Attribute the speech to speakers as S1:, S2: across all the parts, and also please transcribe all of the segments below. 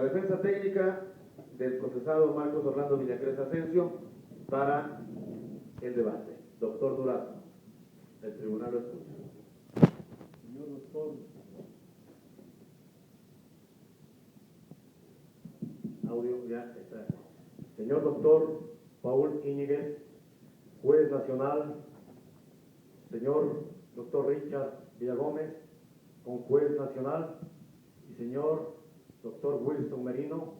S1: defensa técnica del procesado Marcos Orlando Villacrés Asensio para el debate. Doctor Durazo, el tribunal lo escucha.
S2: Señor doctor.
S1: Audio, ya está. Señor doctor Paul Íñiguez, juez nacional. Señor doctor Richard Villagómez, con juez nacional. Y señor doctor Wilson Merino,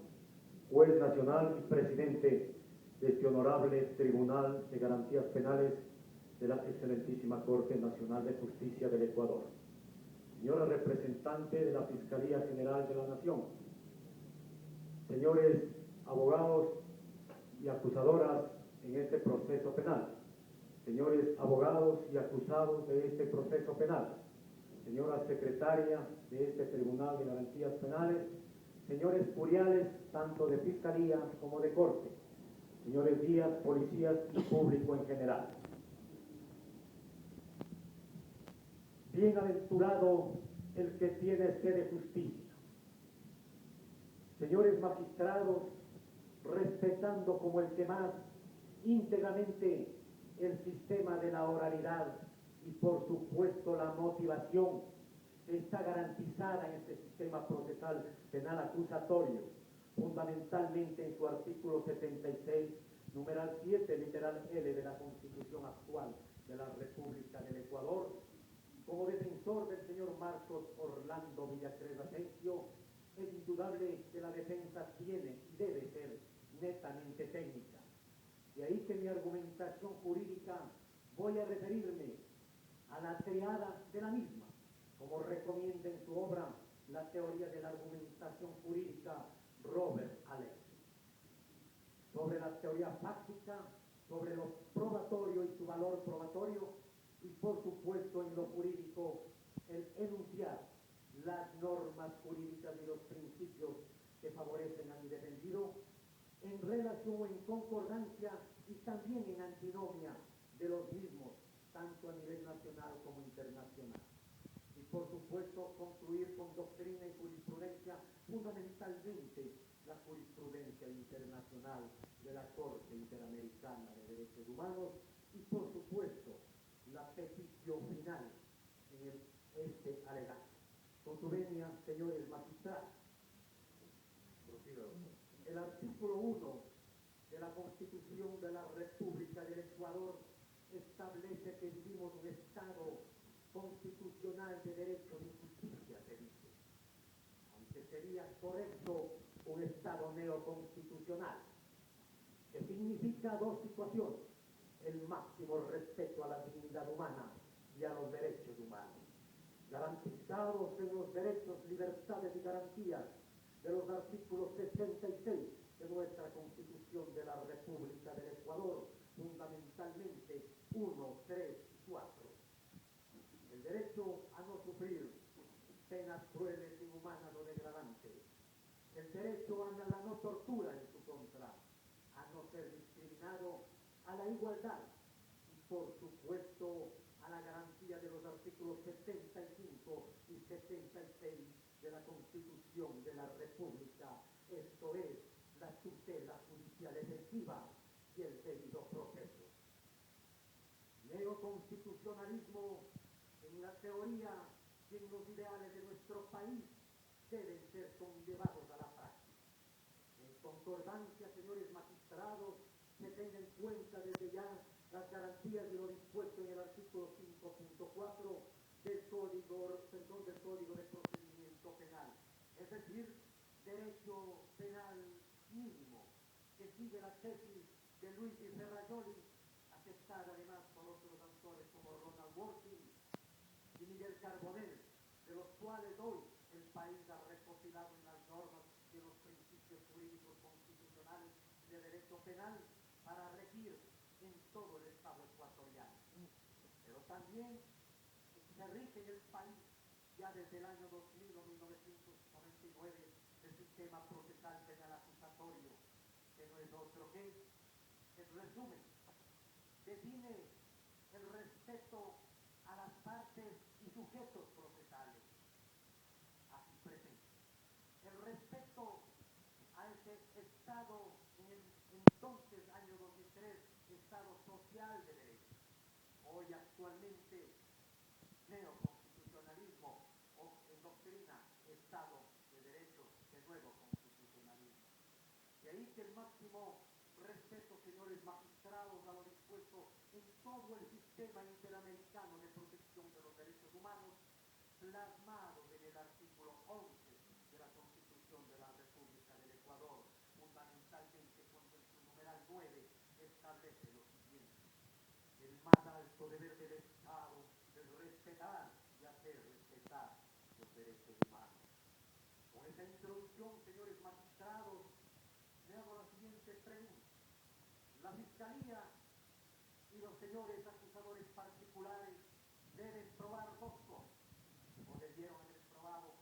S1: juez nacional y presidente de este honorable Tribunal de Garantías Penales de la excelentísima Corte Nacional de Justicia del Ecuador. Señora representante de la Fiscalía General de la Nación, señores abogados y acusadoras en este proceso penal, señores abogados y acusados de este proceso penal, señora secretaria de este Tribunal de Garantías Penales, señores curiales tanto de Fiscalía como de Corte, señores guías, policías y público en general. Bienaventurado el que tiene sed de justicia. Señores magistrados, respetando como el que más íntegramente el sistema de la oralidad y por supuesto la motivación que está garantizada en este sistema procesal penal acusatorio, fundamentalmente en su artículo 76, numeral 7, literal L de la Constitución actual de la República del Ecuador, como defensor del señor Marcos Orlando Villacrés Asensio, es indudable que la defensa tiene y debe ser netamente técnica. De ahí que mi argumentación jurídica voy a referirme a la triada de la misma, como recomienda en su obra la teoría de la argumentación jurídica Robert Alexis. Sobre la teoría fáctica, sobre lo probatorio y su valor probatorio, y por supuesto en lo jurídico el enunciar las normas jurídicas y los principios que favorecen al indefendido en relación o en concordancia y también en antinomia de los mismos, tanto a nivel nacional como internacional. Y por supuesto concluir con doctrina y jurisprudencia, fundamentalmente la jurisprudencia internacional de la Corte Interamericana de Derechos Humanos y por supuesto la petición final en este alegato. Con su venia, señores magistrados, el artículo 1 de la Constitución de la República del Ecuador establece que vivimos un Estado constitucional de derecho y justicia, se dice, aunque sería correcto un Estado neoconstitucional, que significa dos situaciones: el máximo respeto a la dignidad humana y a los derechos humanos, garantizados en los derechos, libertades y garantías de los artículos 66 de nuestra Constitución de la República del Ecuador, fundamentalmente 1, 3 y 4. El derecho a no sufrir penas crueles, inhumanas o degradantes. El derecho a la no tortura en su contra, a no ser discriminado, a la igualdad y por supuesto a la garantía de los artículos 75 y 76 de la Constitución de la República, esto es, la tutela judicial efectiva y el debido proceso. Neoconstitucionalismo en la teoría y en los ideales de nuestro país deben ser conllevados a la práctica. En concordancia, señores magistrados, se tenga en cuenta desde ya las garantías y lo dispuesto en el artículo 5.4 del Código de Procedimiento Penal, es decir, derecho penal mínimo, que sigue la tesis de Luigi Ferrajoli, aceptada además por otros autores como Ronald Working y Miguel Carbonell, de los cuales hoy el país ha recopilado en las normas de los principios jurídicos constitucionales de derecho penal para regir en todo el Estado ecuatoriano. Pero también se rige en el país ya desde el año 2000 o 1999 el sistema procesal penal acusatorio, que no es otro que, en resumen, define el respeto a las partes y sujetos procesales, así presente, el respeto Estado, en el entonces año 2003, Estado social de derecho. Hoy actualmente, neoconstitucionalismo o en doctrina, Estado de derecho, de nuevo constitucionalismo. De ahí que el máximo respeto, señores magistrados, a lo dispuesto en todo el sistema interamericano de protección de los derechos humanos, plasmado en el artículo 11 de la Constitución de la República del Ecuador, fundamentalmente cuando en su numeral 9 establece lo siguiente: el más alto deber del Estado es respetar y hacer respetar los derechos humanos. Con esta introducción, señores magistrados, me hago la siguiente pregunta. La Fiscalía y los señores acusadores particulares deben probar dos cosas, o debieron haber probado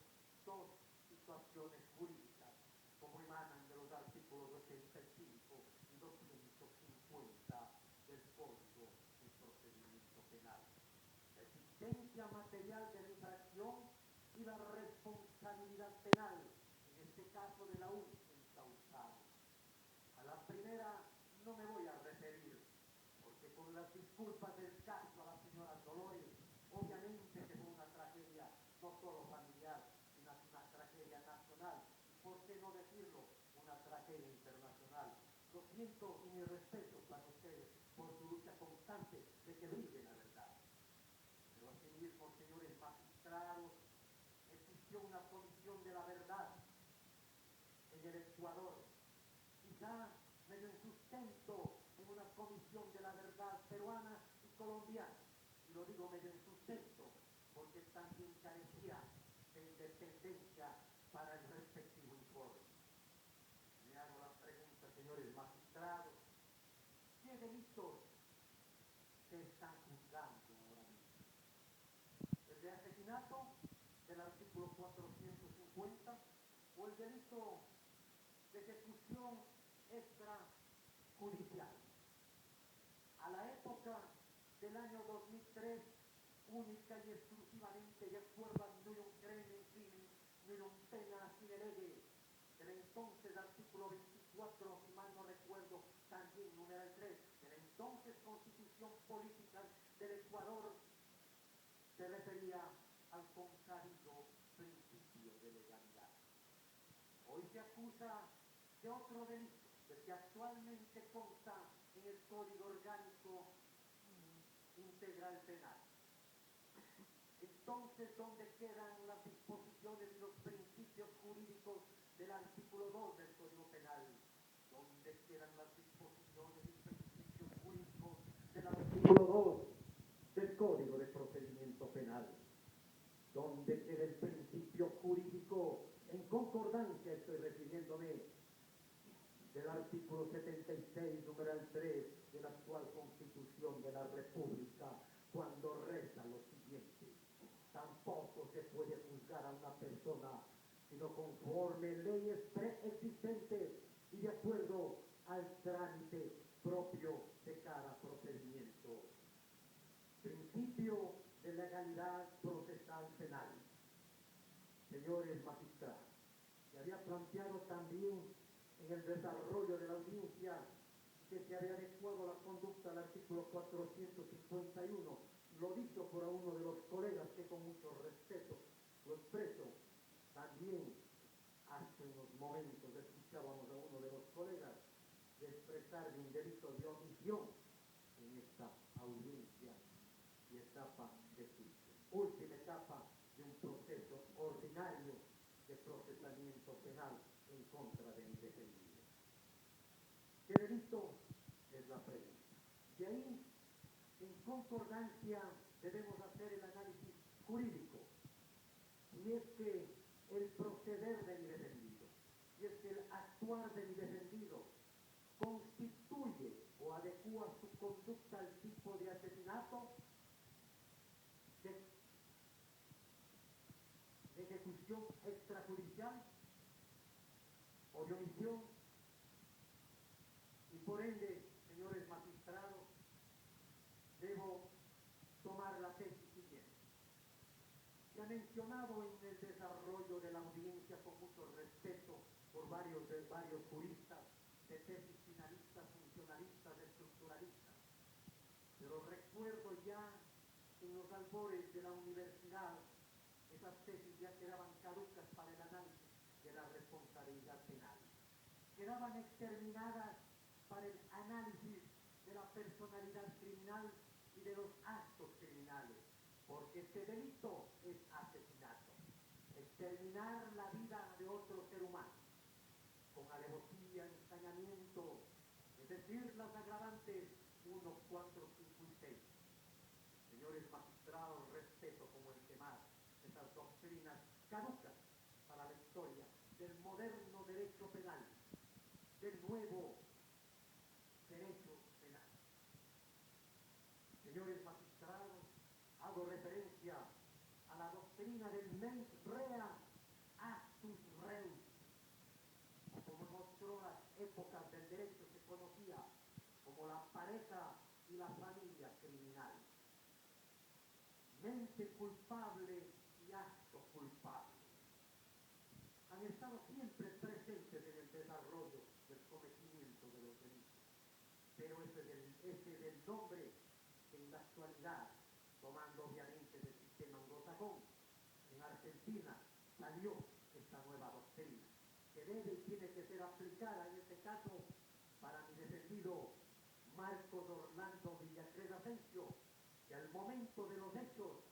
S1: dos situaciones jurídicas, como emanan de los artículos 85 y 250 del Código de Procedimiento Penal. La existencia material de la infracción y la responsabilidad penal, en este caso de la un encausado. A la primera no me voy a referir, porque con las disculpas del caso a la señora Dolores, obviamente que fue una tragedia no solo familiar, sino una tragedia nacional, y por qué no decirlo, una tragedia internacional. Lo siento y mi respeto para ustedes por su lucha constante de que brille la verdad. Pero asimismo, señores magistrados, existió una comisión de la verdad en el Ecuador, quizá medio en sustento en una comisión de la verdad peruana y colombiana. Y lo digo medio en sustento porque también carecía de independencia para el respectivo informe. Me hago la pregunta, señores magistrados, ¿qué delitos se están juzgando ahora mismo? ¿El de asesinato del artículo 450 o el delito de ejecución extrajudicial? A la época del año 2003, única y exclusivamente de acuerdo a no un crimen, no un pena sine lege, del entonces artículo 24, si mal no recuerdo, también numeral 3, de la entonces Constitución Política del Ecuador, se refería al consabido principio de legalidad. Hoy se acusa de otro delito, del que actualmente consta en el Código Orgánico Integral Penal. Entonces, ¿dónde quedan las disposiciones y los principios jurídicos del artículo 2 del Código Penal? ¿Dónde quedan las disposiciones y principios jurídicos del artículo 2 del Código de Procedimiento Penal? ¿Dónde queda el principio jurídico, en concordancia estoy refiriéndome, del artículo 76, numeral 3 de la actual Constitución de la República, cuando reza lo siguiente: tampoco se puede juzgar a una persona sino conforme leyes preexistentes y de acuerdo al trámite propio de cada procedimiento. Principio de legalidad procesal penal. Señores magistrados, se había planteado también en el desarrollo de la audiencia que se había adecuado la conducta al artículo 451, lo dicho por uno de los colegas que con mucho respeto lo expreso. También hace unos momentos escuchábamos a uno de los colegas de expresar de un delito de omisión en esta audiencia y etapa de juicio. Última etapa de un proceso ordinario de procesamiento penal en contra de mi defendido. ¿Qué delito? Es la pregunta. De ahí, en concordancia, debemos hacer el análisis jurídico. Y es que el proceder de mi defendido, y es que el actuar de mi defendido constituye o adecua su conducta al tipo de asesinato, de ejecución extrajudicial o de omisión. Y por ende, señores magistrados, debo tomar la tesis siguiente. Se ha mencionado en el desarrollo de la audiencia, con mucho respeto por varios juristas, de tesis finalistas, funcionalistas, estructuralistas. Pero recuerdo ya en los albores de la universidad, esas tesis ya quedaban caducas para el análisis de la responsabilidad penal. Quedaban exterminadas para el análisis de la personalidad criminal y de los actos criminales, porque este delito es asesinato, exterminar la vida de otro ser humano, con alevosía, ensañamiento, es decir, las agravantes 1, 4, 5 y 6. Señores magistrados, respeto como el que más esas doctrinas caducas para la historia del moderno derecho penal, del nuevo derecho penal. Señores magistrados, hago referencia a la doctrina del mens rea actus reus, como en otras épocas del derecho se conocía como la pareja y la familia criminal. Mente culpable y acto culpable han estado siempre presentes en el desarrollo del cometimiento de los delitos. Pero ese es el nombre que en la actualidad, tomando obviamente del sistema anglosajón, en Argentina salió esta nueva doctrina, que debe y tiene que ser aplicada en este caso para mi defendido Marcos Orlando Villacrés Asensio, que al momento de los hechos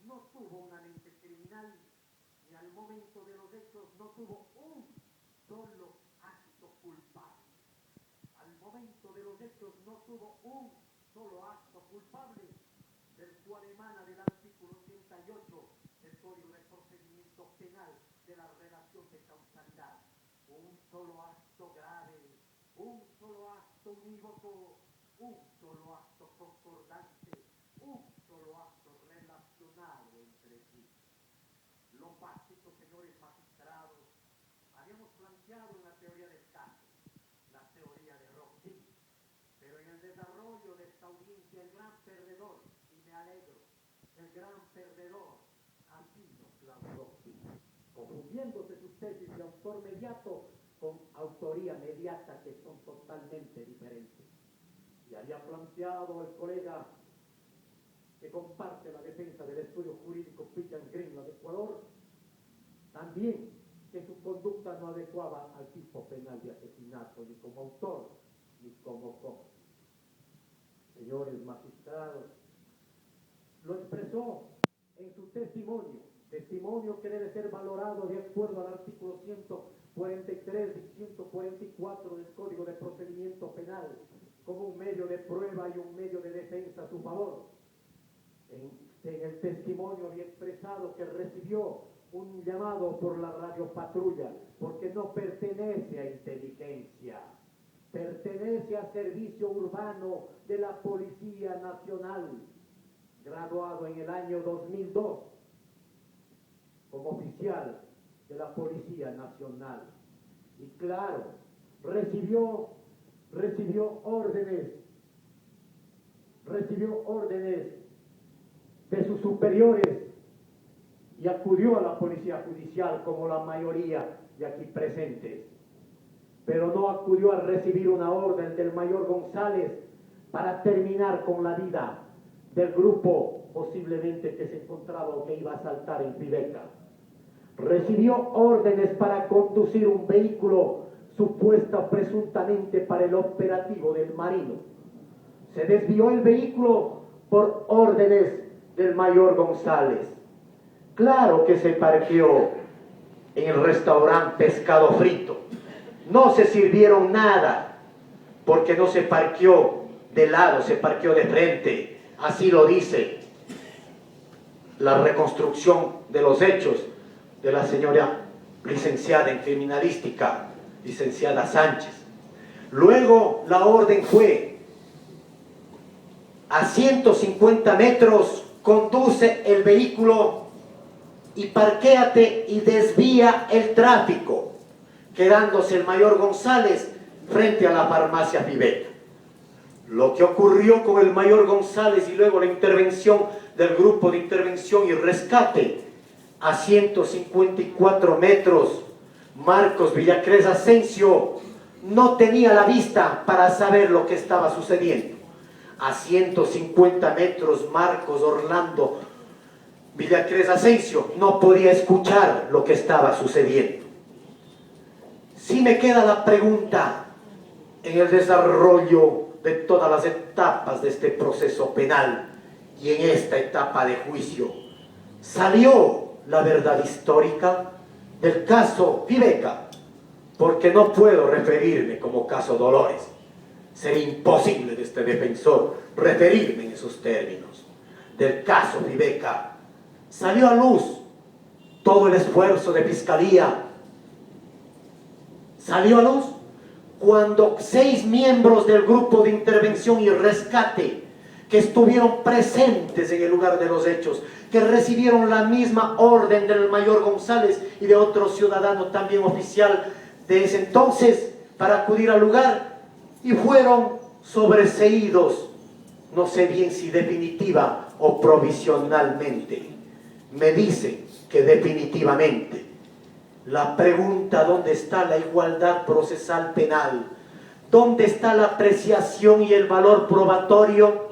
S1: no tuvo una mente criminal, ni al momento de los hechos no tuvo un solo acto culpable. Al momento de los hechos no tuvo un solo acto culpable, del cual emana del artículo 88 del Código de Procedimiento Penal de la relación de causalidad. Un solo acto grave, un solo acto unívoco, un solo acto concordante, un solo acto relacionado entre sí. Lo básico, señores magistrados, habíamos planteado en la teoría del caso, la teoría de Rossi, pero en el desarrollo de esta audiencia el gran perdedor, y me alegro, el gran perdedor ha sido Claudio Rossi, confundiéndose sus tesis de autor mediato con autoría mediata, que son totalmente diferentes. Y había planteado el colega que comparte la defensa del estudio jurídico Pichán Gringo de Ecuador, también que su conducta no adecuaba al tipo penal de asesinato, ni como autor, ni como cómplice. Señores magistrados, lo expresó en su testimonio que debe ser valorado de acuerdo al artículo 143 y 144 del Código de Procedimiento Penal, como un medio de prueba y un medio de defensa a su favor. En el testimonio había expresado que recibió un llamado por la radiopatrulla, porque no pertenece a inteligencia, pertenece a servicio urbano de la Policía Nacional, graduado en el año 2002 como oficial de la Policía Nacional. Y claro, recibió órdenes de sus superiores y acudió a la Policía Judicial como la mayoría de aquí presentes, pero no acudió a recibir una orden del mayor González para terminar con la vida del grupo posiblemente que se encontraba o que iba a asaltar en Pibeca. Recibió órdenes para conducir un vehículo supuesta presuntamente para el operativo del Marino. Se desvió el vehículo por órdenes del mayor González. Claro que se parqueó en el restaurante Pescado Frito. No se sirvieron nada, porque no se parqueó de lado, se parqueó de frente. Así lo dice la reconstrucción de los hechos de la señora licenciada en criminalística, licenciada Sánchez. Luego la orden fue: a 150 metros conduce el vehículo y parquéate y desvía el tráfico, quedándose el mayor González frente a la farmacia Pibeca. Lo que ocurrió con el mayor González y luego la intervención del grupo de intervención y rescate, a 154 metros, Marcos Villacrés Asensio
S3: no tenía la vista para saber lo que estaba sucediendo. A 150 metros, Marcos Orlando Villacrés Asensio no podía escuchar lo que estaba sucediendo. Sí me queda la pregunta en el desarrollo de todas las etapas de este proceso penal y en esta etapa de juicio. ¿Salió la verdad histórica del caso Fibeca? Porque no puedo referirme como caso Dolores. Sería imposible de este defensor referirme en esos términos. Del caso Fibeca salió a luz todo el esfuerzo de fiscalía. Salió a luz cuando 6 miembros del grupo de intervención y rescate que estuvieron presentes en el lugar de los hechos, que recibieron la misma orden del mayor González y de otro ciudadano también oficial de ese entonces para acudir al lugar, y fueron sobreseídos, no sé bien si definitiva o provisionalmente. Me dicen que definitivamente. La pregunta: ¿dónde está la igualdad procesal penal? ¿Dónde está la apreciación y el valor probatorio?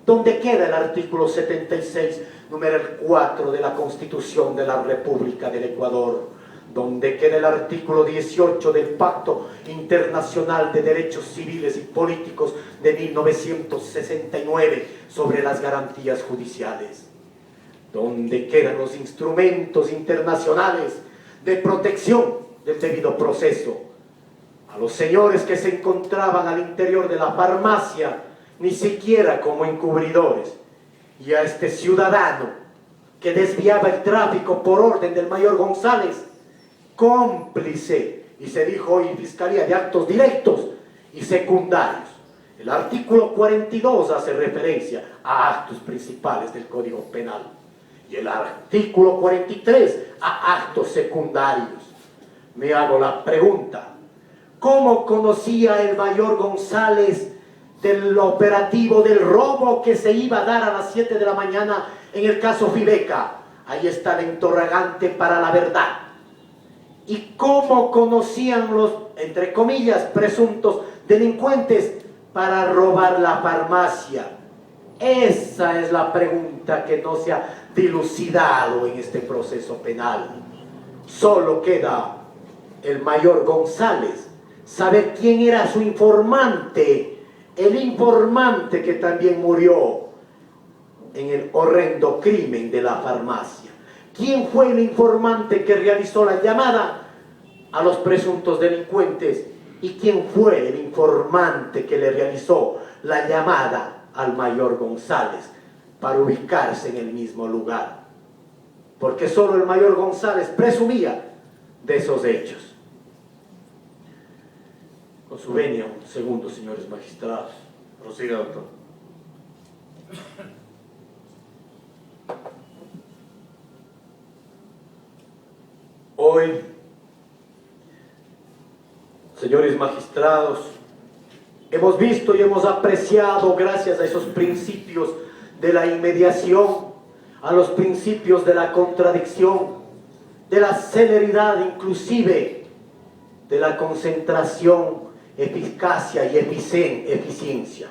S3: ¿Dónde queda el artículo 76, número 4 de la Constitución de la República del Ecuador? ¿Dónde queda el artículo 18 del Pacto Internacional de Derechos Civiles y Políticos de 1969 sobre las garantías judiciales? ¿Dónde quedan los instrumentos internacionales de protección del debido proceso? A los señores que se encontraban al interior de la farmacia, ni siquiera como encubridores, y a este ciudadano que desviaba el tráfico por orden del mayor González, cómplice, y se dijo hoy en Fiscalía, de actos directos y secundarios. El artículo 42 hace referencia a actos principales del Código Penal y el artículo 43 a actos secundarios. Me hago la pregunta: ¿cómo conocía el mayor González del operativo del robo que se iba a dar a las 7 de la mañana en el caso Fibeca? Ahí está el interrogante para la verdad. ¿Y cómo conocían los, entre comillas, presuntos delincuentes para robar la farmacia? Esa es la pregunta que no se ha dilucidado en este proceso penal. Solo queda el mayor González saber quién era su informante, el informante que también murió en el horrendo crimen de la farmacia. ¿Quién fue el informante que realizó la llamada a los presuntos delincuentes? ¿Y quién fue el informante que le realizó la llamada al mayor González para ubicarse en el mismo lugar? Porque solo el mayor González presumía de esos hechos. Con su venia, un segundo, señores magistrados.
S2: Prosiga, doctor.
S3: Hoy, señores magistrados, hemos visto y hemos apreciado, gracias a esos principios de la inmediación, a los principios de la contradicción, de la celeridad, inclusive de la concentración, eficacia y eficiencia.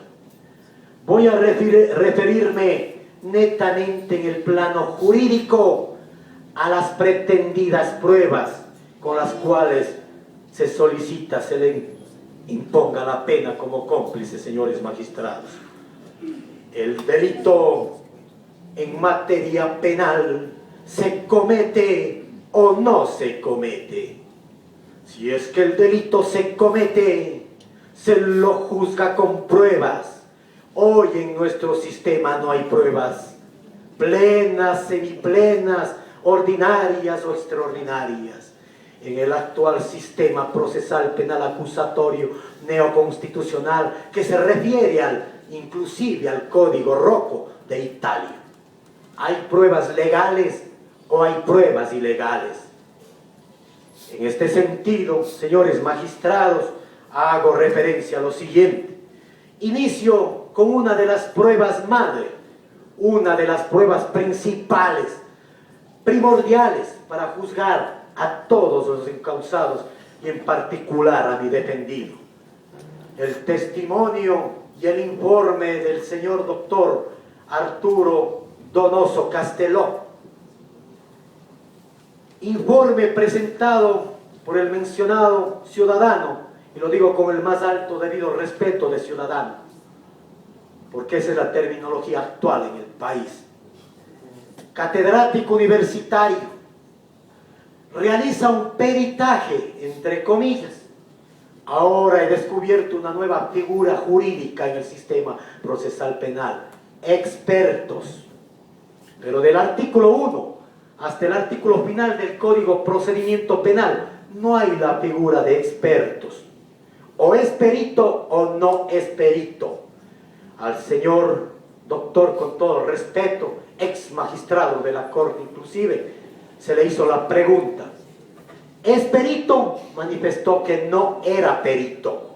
S3: Voy a referirme netamente en el plano jurídico a las pretendidas pruebas con las cuales se solicita, se le imponga la pena como cómplice, señores magistrados. El delito en materia penal se comete o no se comete. Si es que el delito se comete, se lo juzga con pruebas. Hoy en nuestro sistema no hay pruebas plenas, semiplenas, ordinarias o extraordinarias. En el actual sistema procesal penal acusatorio neoconstitucional, que se refiere inclusive al Código Rocco de Italia, ¿hay pruebas legales o hay pruebas ilegales? En este sentido, señores magistrados, hago referencia a lo siguiente. Inicio con una de las pruebas madre, una de las pruebas principales, primordiales para juzgar a todos los encausados y en particular a mi defendido. el testimonio y el informe del señor doctor Arturo Donoso Castelló. Informe presentado por el mencionado ciudadano, y lo digo con el más alto debido respeto de ciudadano, porque esa es la terminología actual en el país. Catedrático universitario, realiza un peritaje, entre comillas. Ahora he descubierto una nueva figura jurídica en el sistema procesal penal: expertos. Pero del artículo 1 hasta el artículo final del Código Procedimiento Penal no hay la figura de expertos. O es perito o no es perito. Al señor doctor, con todo respeto, ex magistrado de la Corte inclusive, se le hizo la pregunta: ¿es perito? Manifestó que no era perito.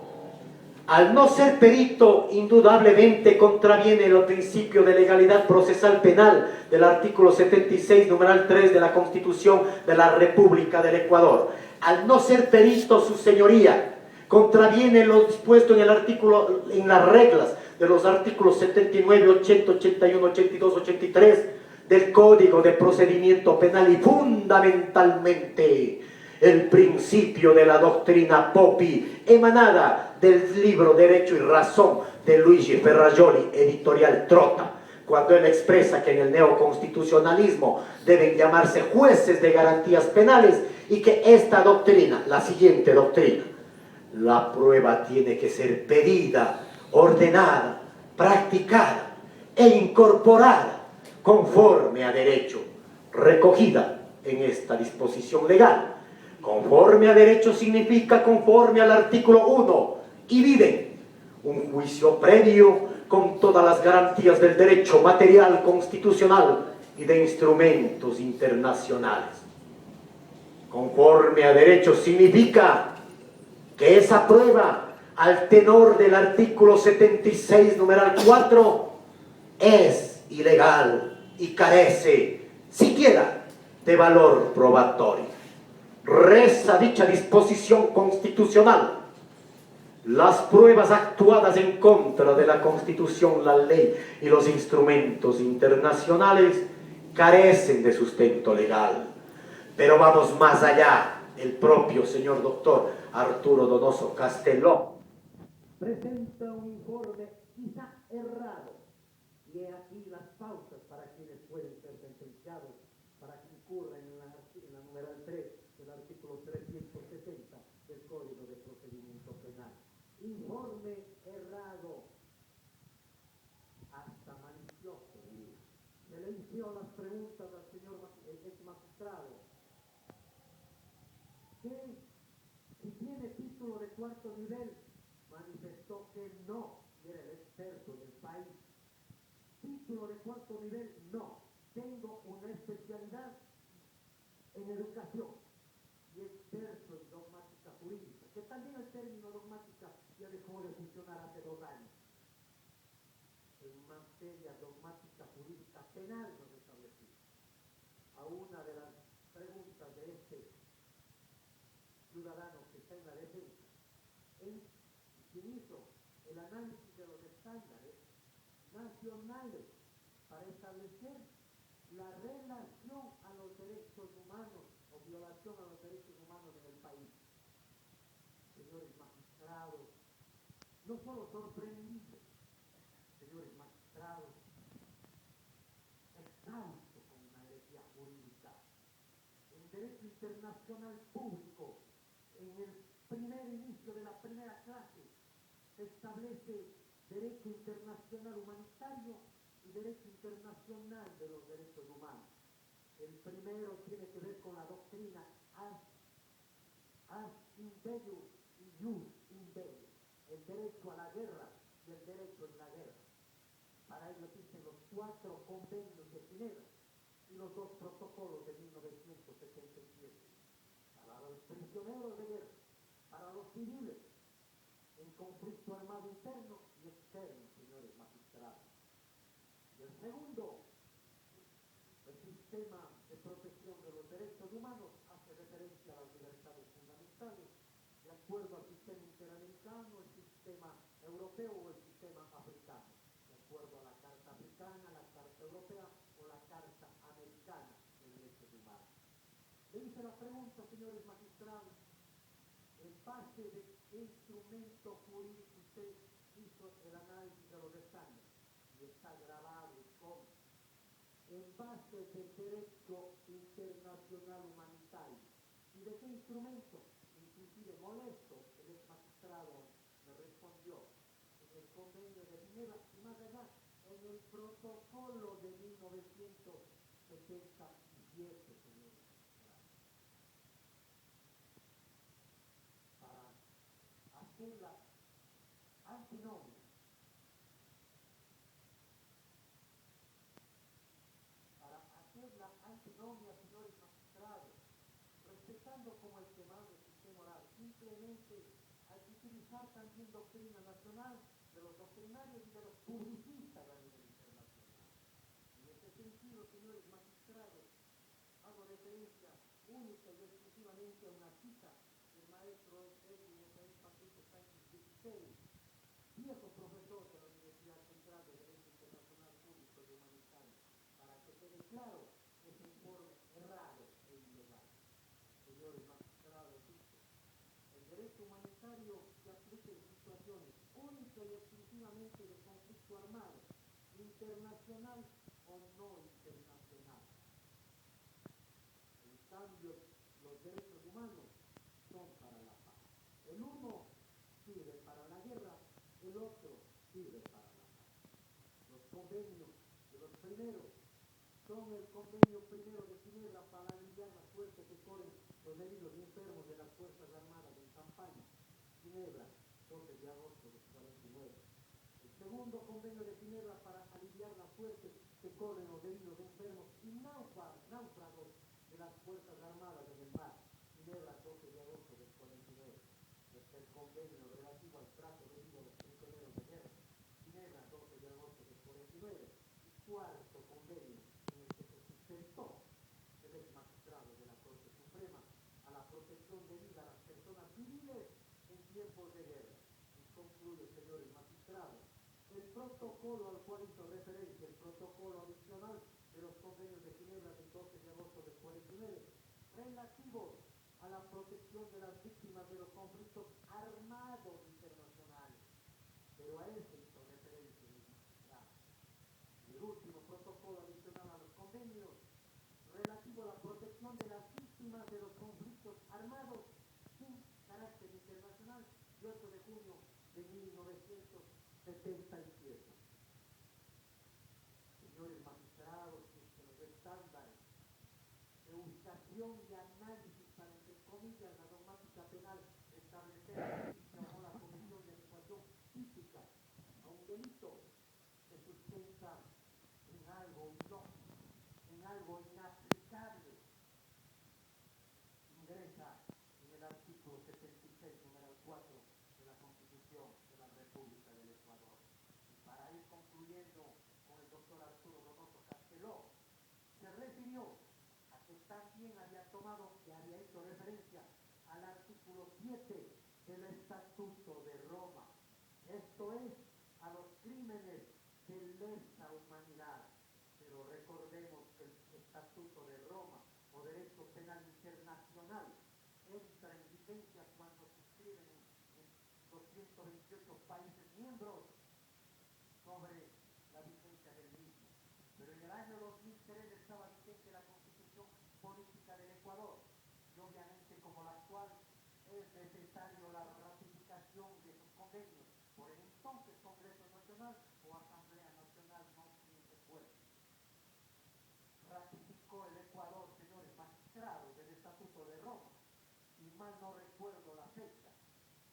S3: Al no ser perito, indudablemente contraviene el principio de legalidad procesal penal del artículo 76, numeral 3 de la Constitución de la República del Ecuador. Al no ser perito, su señoría, contraviene lo dispuesto en el artículo, en las reglas de los artículos 79, 80, 81, 82, 83 del Código de Procedimiento Penal, y fundamentalmente el principio de la doctrina Poppi, emanada del libro Derecho y Razón de Luigi Ferrajoli, editorial Trota, cuando él expresa que en el neoconstitucionalismo deben llamarse jueces de garantías penales, y que esta doctrina, la siguiente doctrina: la prueba tiene que ser pedida, ordenada, practicada e incorporada conforme a derecho, recogida en esta disposición legal. Conforme a derecho significa conforme al artículo 1, y viven un juicio previo con todas las garantías del derecho material constitucional y de instrumentos internacionales. Conforme a derecho significa que esa prueba, al tenor del artículo 76, numeral 4, es ilegal y carece siquiera de valor probatorio. Reza dicha disposición constitucional: las pruebas actuadas en contra de la Constitución, la ley y los instrumentos internacionales carecen de sustento legal. Pero vamos más allá. El propio señor doctor Arturo Donoso Castelló presenta un informe quizá errado, y he aquí las pautas para quienes pueden ser sentenciados, para que incurran en la numeral 3 del artículo 370 del Código de Procedimiento Penal. Informe errado, hasta malicioso. Se le hicieron las preguntas al señor ex magistrado: que si tiene título de cuarto nivel. Manifestó que no, y era el experto del país. Título de cuarto nivel, no. Tengo una especialidad en educación y experto en dogmática jurídica, que también el término dogmática ya dejó de funcionar hace 2 años. En materia dogmática jurídica penal nos establecimos. A una de las preguntas de este ciudadano que está en la defensa, él hizo el análisis de los estándares nacionales para establecer la relación a los derechos humanos o violación a los derechos humanos en el país. Señores magistrados, no solo sorprendidos, señores magistrados, exhaustos con una herejía jurídica. En derecho internacional público, en el primer inicio de la primera clase, se establece derecho internacional humanitario y derecho internacional de los derechos humanos. El primero tiene que ver con la doctrina as in bello y jus in bello, el derecho a la guerra y el derecho en la guerra. Para ello existen los 4 convenios de Ginebra y los 2 protocolos de 1977. Para los prisioneros de guerra, para los civiles en conflicto armado interno y externo, señores magistrados. Y el segundo, el sistema de protección de los derechos humanos, hace referencia a las libertades fundamentales, de acuerdo al sistema interamericano, el sistema
S1: sistema europeo o el sistema africano, de acuerdo a la Carta Africana, la Carta Europea o la Carta Americana de Derechos Humanos. Le hice la pregunta, señores magistrados, en base de qué instrumento jurídico usted hizo el análisis de los estándares, y está grabado con, en base del derecho internacional humanitario. ¿Y de qué instrumento? Inclusive molesto, el ex magistrado me respondió, en el convenio de Ginebra y más allá, en el protocolo de 1977, señores. Para hacer la antinomia, señores magistrados, respetando como el que manda el sistema oral, simplemente hay que utilizar también doctrina nacional de los doctrinarios y de los publicistas a nivel internacional. En este sentido, señores magistrados, hago referencia única y exclusivamente a una cita del maestro Edwin Efraín Patricio Sánchez Pipicelli, viejo profesor de la Universidad Central de Derecho Internacional Público y Humanitario, para que quede claro ese informe errado e ilegal. Señores magistrados, el derecho humanitario se aplica en situaciones única y exclusivamente de conflicto armado, internacional o no internacional. En cambio, los derechos humanos son para la paz. El uno sirve para la guerra, el otro sirve para la paz. Los convenios de los primeros son el convenio primero de Ginebra para aliviar la suerte que corren los heridos y enfermos de las Fuerzas Armadas en campaña. Ginebra, 12 de agosto de 49. El segundo convenio de Ginebra para aliviar la suerte que corren los heridos, enfermos y náufragos de las Fuerzas Armadas en el mar. Ginebra, 12 de agosto del 49. Tercer convenio relativo al trato debido a los prisioneros de guerra. Ginebra, 12 de agosto del 49. Y cuarto convenio en el que se sustentó el ex magistrado de la Corte Suprema a la protección debida a las personas civiles en tiempos de guerra. Y concluye, señores magistrados, el protocolo al cual hizo referencia, el protocolo adicional de los convenios de Ginebra del 12 de agosto del 49, relativos a la protección de las víctimas de los conflictos armados internacionales. Pero a ese hizo referencia el magistrado. Y el último protocolo adicional a los convenios relativo a la protección de las víctimas de los conflictos armados sin carácter internacional, 8 de junio de 1977. Señores magistrados, que los estándares de ubicación y análisis para, entre comillas, la normática penal establecer llamó la comisión de adecuación típica a un delito que sustenta en algo ilógico, en algo inaplicable, ingresa en el artículo 76, número 4 de la Constitución de la República del Ecuador. Y para ir concluyendo con el doctor Arturo Donoso Casteló, se refirió a que también había tomado, que había hecho referencia al artículo 7 del Estatuto de Roma, esto es, a los crímenes de lesa humanidad. Pero recordemos que el Estatuto de Roma o Derecho Penal Internacional entra en vigencia cuando se inscriben en 228 países miembros sobre la vigencia del mismo. Pero en el año 2003 estaba vigente la Constitución Política del Ecuador y obviamente como la actual es necesario la ratificación de sus convenios por el entonces Congreso Nacional o Asamblea Nacional constituyente fuerte. Ratificó el Ecuador, señores magistrados, del Estatuto de Roma, y mal no recuerdo la fecha,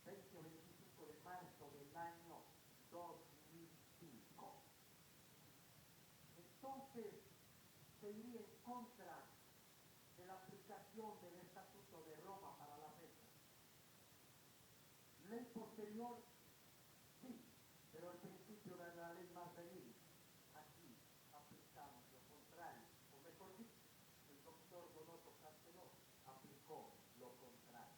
S1: 20 o 25 de marzo del año 2005. Entonces, se iría en contra de la aplicación del Estatuto de Roma para la fecha. Ley posterior, sí, pero el principio de la ley más venir. Aquí aplicamos lo contrario, o mejor dicho, el doctor Donoso Casteló aplicó lo contrario.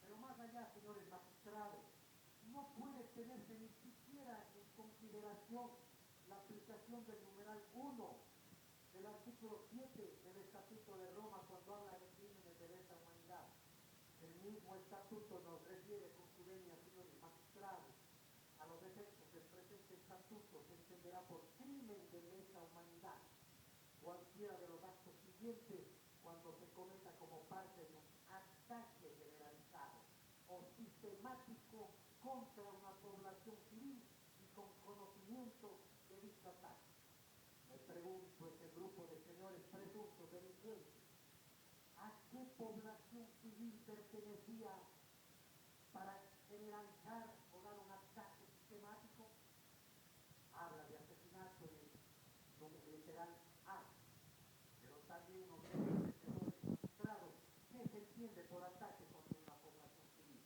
S1: Pero más allá, señores magistrados, no puede tenerse ni siquiera en consideración la aplicación del numeral 1 del artículo 7 del Estatuto de Roma cuando habla de crímenes de lesa humanidad. El mismo estatuto nos refiere con su venia, señores magistrados, a los efectos del presente estatuto se entenderá por crimen de lesa humanidad cualquiera de los actos siguientes cuando se cometa como parte de un ataque generalizado o sistemático contra una población civil y con conocimiento de dicho ataque. Me pregunto, ese grupo de señores presuntos delincuentes, ¿a qué población civil pertenecía para generalizar o dar un ataque sistemático? Habla de asesinato en el literal A, pero también nos dice, señores magistrados, ¿qué se entiende por ataque contra una población civil?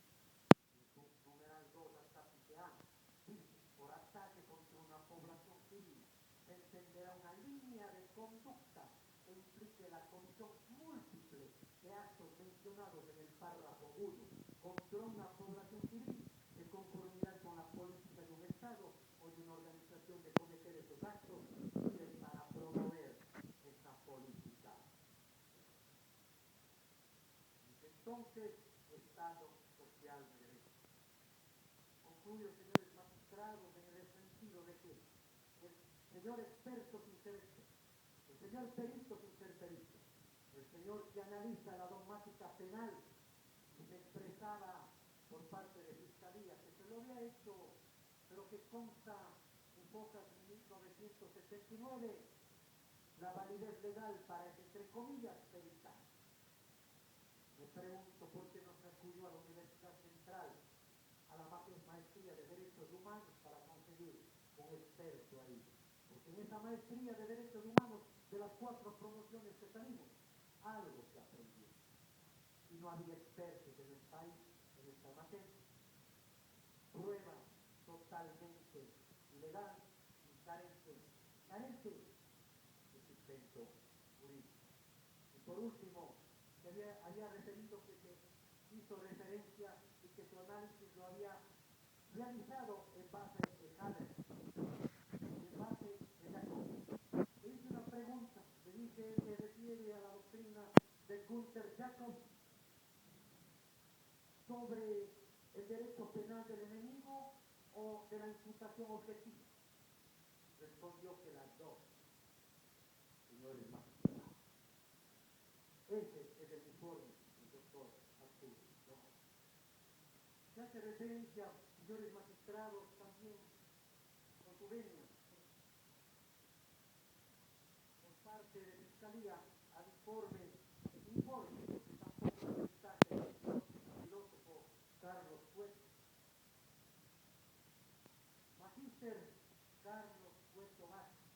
S1: En su numeral 2, artículo A, dice, por ataque contra una población civil se entenderá una línea de conducta que implique la comisión múltiple de actos mencionados en el párrafo 1 contra una población civil de conformidad con la política de un Estado o de una organización de cometer esos actos y para promover esa política. Entonces, Estado social de derecho. Concluyo, señores magistrados, en el sentido de que el señor experto sin ser experto, el señor perito sin ser perito, el señor que analiza la dogmática penal y se expresaba por parte de Fiscalía, que se lo había hecho, pero que consta en hojas de 1979, la validez legal para ese, entre comillas, peritar. Me pregunto por qué no se acudió a la Universidad Central, a la maestría de Derechos Humanos para conseguir un experto ahí. Porque en esa maestría de Derechos Humanos, de las 4 promociones que salimos, algo se aprendió. Y no había expertos en el país en esta materia. Prueba totalmente ilegal y carente de sustento jurídico. Y por último, se había referido que se hizo referencia y que su análisis lo había realizado en base de Haller, en base de Jacob. Le hice una pregunta, le dije, se refiere a la doctrina de Gunther Jacob sobre el derecho penal del enemigo o de la imputación objetiva. Respondió que las dos, señores magistrados. Ese es el informe del doctor Arturo Rojas. Se hace referencia, señores magistrados, también con su venia, por parte de Fiscalía, al informe, porque tampoco es mensaje del filósofo Carlos Cueto. Magíster Carlos Cueto Vázquez,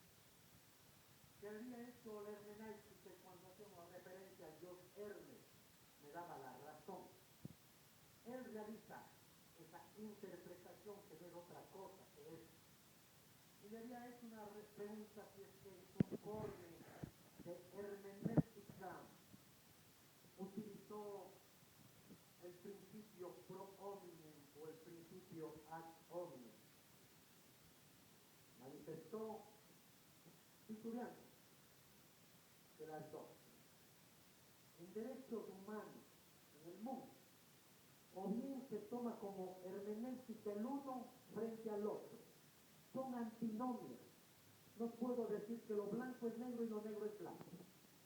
S1: que había hecho la hermenéutica cuando hacemos referencia a George Hermes, me daba la razón. Él realiza esa interpretación que no es otra cosa que es. Y le había hecho una pregunta si es que en su informe de hermenéutica utilizó el principio pro hominem o el principio ad hominem. Manifestó estudiantes de las dos. En derechos humanos en el mundo, o bien se toma como hermenéutica el uno frente al otro. Son antinomias. No puedo decir que lo blanco es negro y lo negro es blanco.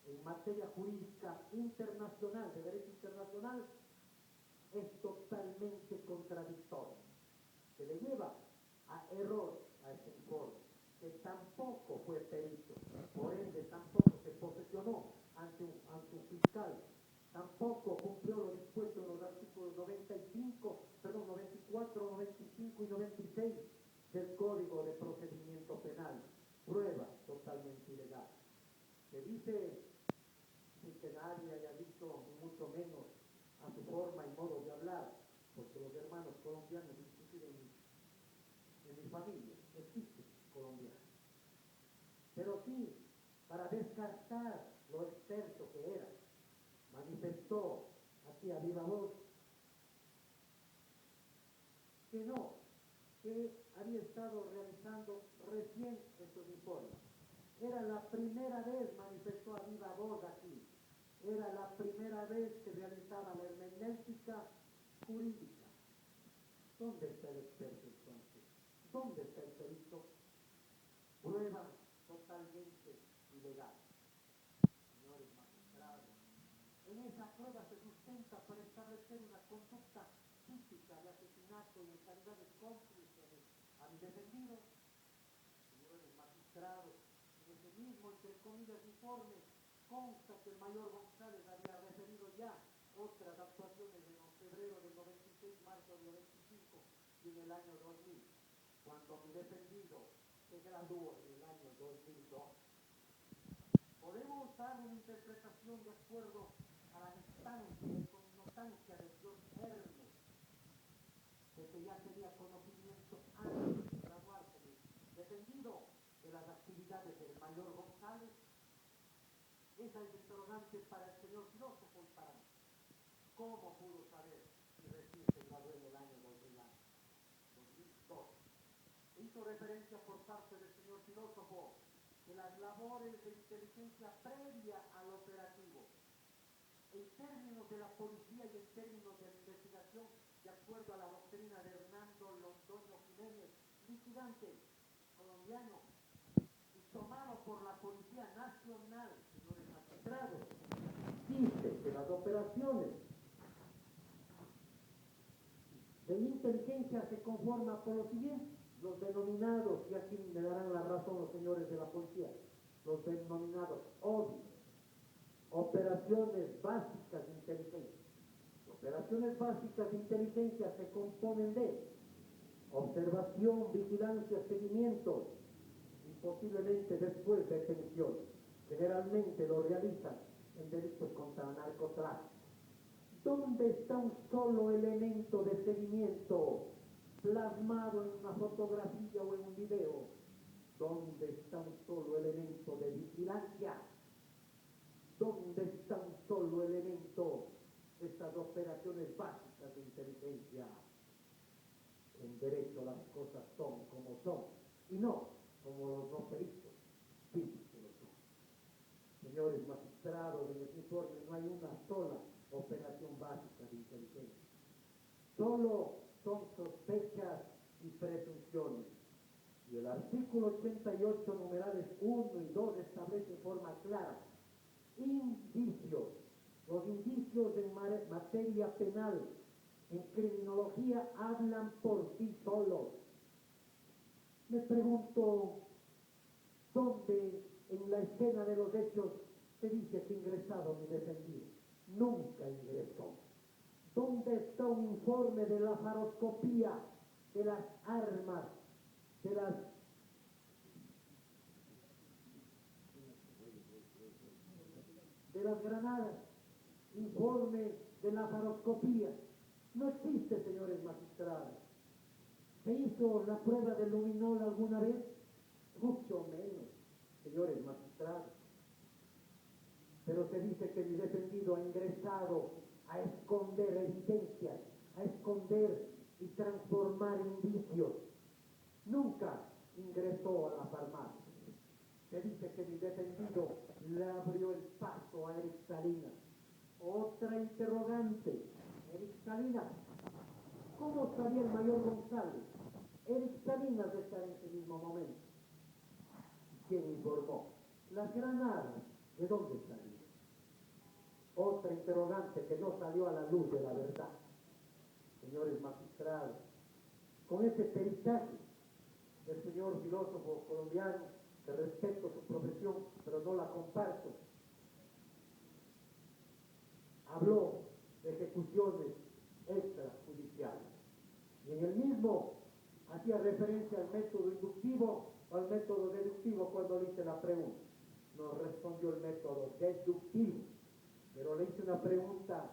S1: En materia jurídica internacional, de derecho internacional, es totalmente contradictorio. Se le lleva a error a este informe, que tampoco fue perito, por ende tampoco se posesionó ante un fiscal, tampoco cumplió lo dispuesto en los artículos 94, 95 y 96 del Código de Procedimiento Penal. Prueba totalmente ilegal. Se dice, sin que nadie haya dicho, ni mucho menos a su forma y modo de hablar, porque los hermanos colombianos, inclusive en mi familia, existen colombianos. Pero sí, para descartar lo experto que era, manifestó así a viva voz que no, que había estado realizando recién estos informes. Era la primera vez, manifestó a viva voz aquí, era la primera vez que realizaba la hermenéutica jurídica. ¿Dónde está el experto entonces? ¿Dónde está el perito? Prueba totalmente ilegal. Señores magistrados, en esa prueba se sustenta para establecer una conducta típica de asesinato y en calidad de cómplice a mi defendido. Señores magistrados, en ese mismo, entre comillas, informe, consta que el mayor González había referido ya otras actuaciones en febrero del 96, marzo del 95 y en el año 2000, cuando mi defendido se graduó en el año 2002. Podemos dar una interpretación de acuerdo a la connotancia del Dios Hermes, de que ya tenía conocimiento antes de graduarse defendido de las actividades del mayor González. Esa es interrogante para el señor filósofo y para mí. ¿Cómo pudo saber si recién se graduó en el año 2002? Hizo referencia por parte del señor filósofo de las labores de inteligencia previa al operativo. En términos de la policía y en términos de la investigación, de acuerdo a la doctrina de Hernando Londoño Jiménez, litigante colombiano y tomado por la Policía Nacional, señores magistrados, dice que las operaciones de inteligencia se conforman por lo siguiente: los denominados, y aquí me darán la razón los señores de la policía, los denominados OBI, operaciones básicas de inteligencia. Operaciones básicas de inteligencia se componen de observación, vigilancia, seguimiento y posiblemente después detención. Generalmente lo realizan en delitos contra narcotráfico. ¿Dónde está un solo elemento de seguimiento plasmado en una fotografía o en un video? ¿Dónde está un solo elemento de vigilancia? ¿Dónde está un solo elemento de estas operaciones básicas de inteligencia? En derecho las cosas son como son y no como los no peritos dicen que lo son. Señores magistrados, en el informe no hay una sola operación básica de inteligencia. Solo son sospechas y presunciones. Y el artículo 88, numerales 1 y 2, establece en forma clara indicios. Los indicios en materia penal, en criminología, hablan por sí solos. Me pregunto, ¿dónde en la escena de los hechos se dice que ingresado mi defendido? Nunca ingresó. ¿Dónde está un informe de la faroscopía de las armas, de las granadas? Informe de la faroscopía. No existe, señores magistrados. ¿Se hizo la prueba del luminol alguna vez? Mucho menos, señores magistrados. Pero se dice que mi defendido ha ingresado a esconder evidencias, a esconder y transformar indicios. Nunca ingresó a la farmacia. Se dice que mi defendido le abrió el paso a Eric Salinas. Otra interrogante: Eric Salinas, ¿cómo sabía el mayor González? Eric Salinas está en ese mismo momento. ¿Quién informó? Las granadas, ¿de dónde salieron? Otra interrogante que no salió a la luz de la verdad. Señores magistrados, con ese peritaje del señor filósofo colombiano, que respeto su profesión, pero no la comparto, habló de ejecuciones extrajudiciales. Y en el mismo hacía referencia al método inductivo o al método deductivo cuando le hice la pregunta. Nos respondió el método deductivo, pero le hice una pregunta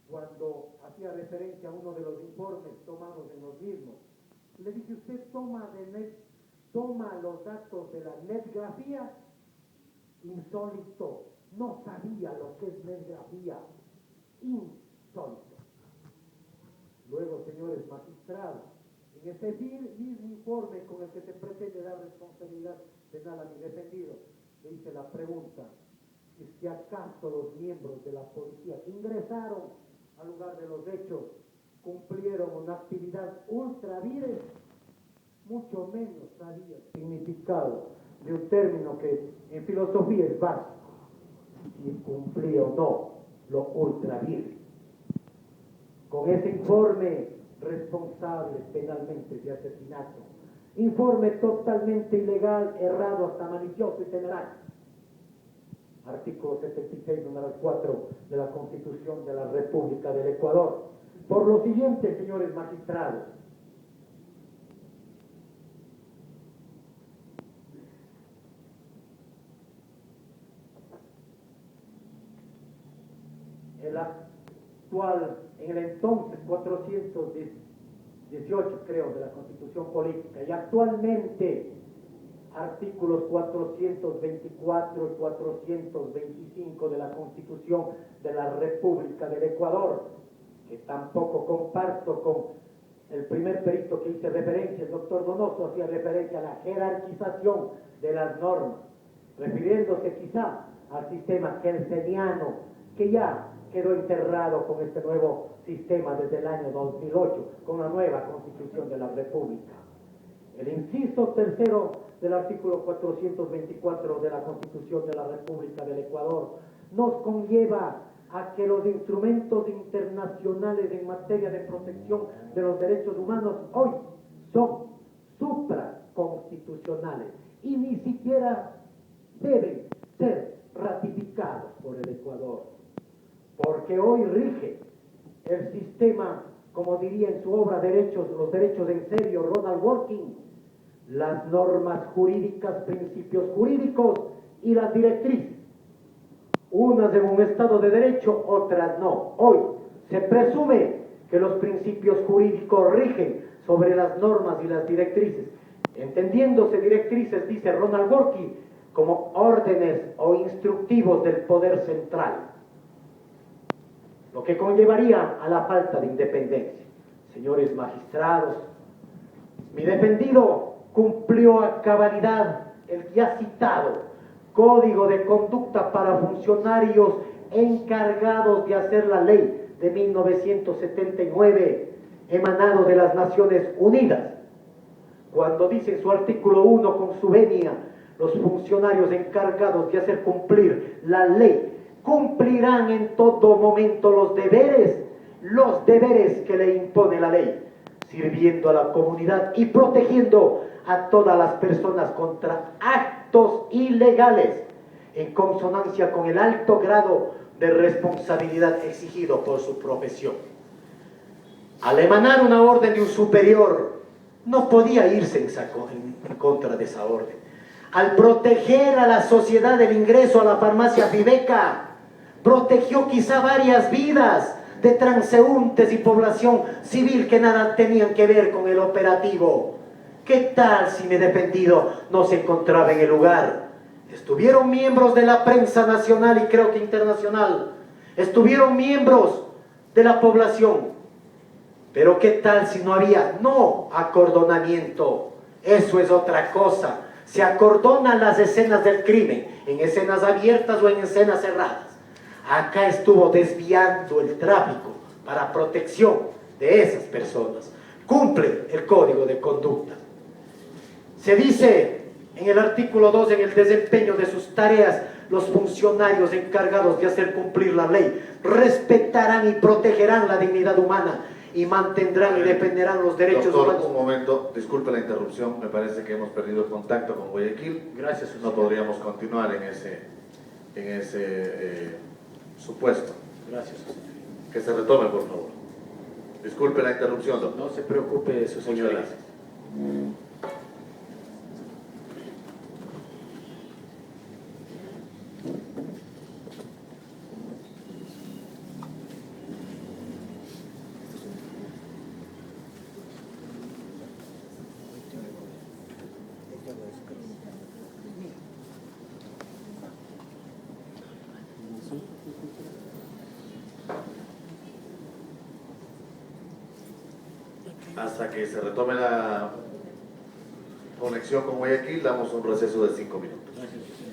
S1: cuando hacía referencia a uno de los informes tomados en los mismos. Le dije: ¿usted toma los datos de la netgrafía? Insólito, no sabía lo que es netgrafía. Insólito. Luego, señores magistrados, En este mismo informe con el que se pretende dar responsabilidad penal a mi defendido, le hice la pregunta, si acaso los miembros de la policía que ingresaron al lugar de los hechos cumplieron una actividad ultra vires, mucho menos sabía el significado de un término que en filosofía es básico, si cumplía o no lo ultra vires. Con ese informe responsable penalmente de asesinato, informe totalmente ilegal, errado, hasta malicioso y temerario. Artículo 76, número 4 de la Constitución de la República del Ecuador. Por lo siguiente, señores magistrados, en el entonces 418, creo, de la Constitución Política, y actualmente artículos 424 y 425 de la Constitución de la República del Ecuador, que tampoco comparto con el primer perito que hice referencia, el doctor Donoso, hacía referencia a la jerarquización de las normas, refiriéndose quizá al sistema kelseniano, que ya quedó enterrado con este nuevo sistema desde el año 2008, con la nueva Constitución de la República. El inciso tercero del artículo 424 de la Constitución de la República del Ecuador nos conlleva a que los instrumentos internacionales en materia de protección de los derechos humanos hoy son supraconstitucionales y ni siquiera deben ser ratificados por el Ecuador, porque hoy rige el sistema, como diría en su obra Los derechos en serio, Ronald Working, las normas jurídicas, principios jurídicos y las directrices. Unas en un Estado de Derecho, otras no. Hoy se presume que los principios jurídicos rigen sobre las normas y las directrices, entendiéndose directrices, dice Ronald Working, como órdenes o instructivos del poder central, lo que conllevaría a la falta de independencia. Señores magistrados, mi defendido cumplió a cabalidad el ya citado Código de Conducta para funcionarios encargados de hacer la ley de 1979, emanado de las Naciones Unidas, cuando dice en su artículo 1 con su venia, los funcionarios encargados de hacer cumplir la ley cumplirán en todo momento los deberes que le impone la ley, sirviendo a la comunidad y protegiendo a todas las personas contra actos ilegales, en consonancia con el alto grado de responsabilidad exigido por su profesión. Al emanar una orden de un superior, no podía irse en contra de esa orden. Al proteger a la sociedad del ingreso a la farmacia Fibeca, protegió quizá varias vidas de transeúntes y población civil que nada tenían que ver con el operativo. ¿Qué tal si mi defendido no se encontraba en el lugar? Estuvieron miembros de la prensa nacional y creo que internacional, estuvieron miembros de la población, pero ¿qué tal si no había acordonamiento? Eso es otra cosa. Se acordonan las escenas del crimen, en escenas abiertas o en escenas cerradas. Acá estuvo desviando el tráfico para protección de esas personas. Cumple el Código de Conducta. Se dice en el artículo 2, en el desempeño de sus tareas, los funcionarios encargados de hacer cumplir la ley respetarán y protegerán la dignidad humana y mantendrán y defenderán los derechos humanos.
S4: Un momento, disculpe la interrupción, me parece que hemos perdido el contacto con Guayaquil.
S3: Gracias.
S4: No podríamos continuar en ese supuesto.
S3: Gracias, señor.
S4: Que se retome, por favor. Disculpe la interrupción, doctor.
S3: No se preocupe, su señoría.
S4: Muchas gracias. Hasta que se retome la conexión con Guayaquil, damos un receso de 5 minutos.
S2: Gracias.